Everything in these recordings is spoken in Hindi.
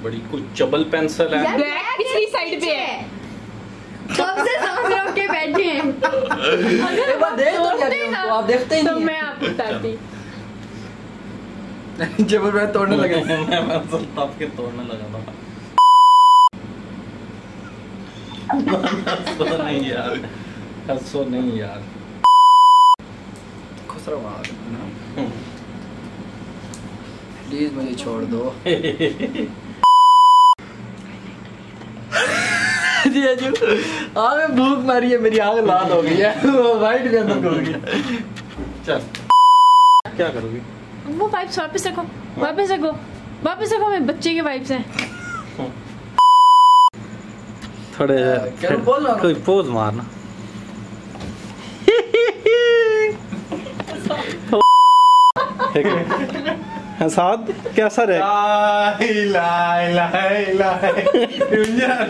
बड़ी कुछ चबल पेंसिल है। ब्लैक पिछली साइड पे है। कब से समझ रहे हो के बैठे हैं। एक बार देख तो क्या उनको, आप देखते ही तो नहीं। मैं आपको बताती। जब मैं तोड़ने लगा मैं पेंसिल तब के तोड़ने लगा था। हंसो नहीं यार, हंसो नहीं यार। खुश रहो आप प्लीज, मुझे छोड़ दो। जी अजू आगे भूख मारी है, मेरी आग लाल हो गई है। वो वाइट भी अंदर घुल गया। चल क्या करोगी? वो वाइप्स वापस रखो, वापस रखो, वापस रखो। मेरे बच्चे के वाइप्स हैं। थोड़े कोई पोज मारना। साथ कैसा रहे?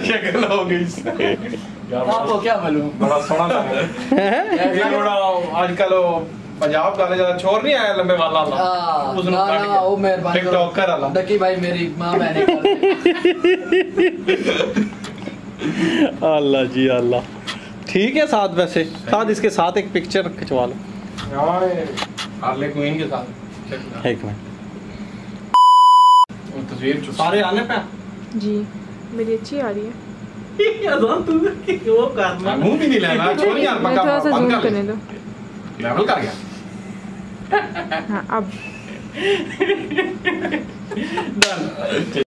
शक्ल हो गई। आपको क्या मालूम? बड़ा सोना लगा। आजकल पंजाब का ज्यादा छोर नहीं आया लंबे वाला ना वो मेहरबानी टिकटॉकर वाला डकी भाई, मेरी मां मैंने अल्लाह जी अल्लाह। ठीक है साथ, वैसे साथ इसके साथ एक पिक्चर खिंचवा लो। हार्ले क्वीन के साथ एक मिनट। तस्वीर सारे आने पे जी मेरी अच्छी आ रही है। वो करना मुंह भी नहीं लेना, छोड़ यार मैं थोड़ा सा जूम करने दो। लेवल कर गया। हाँ अब डन।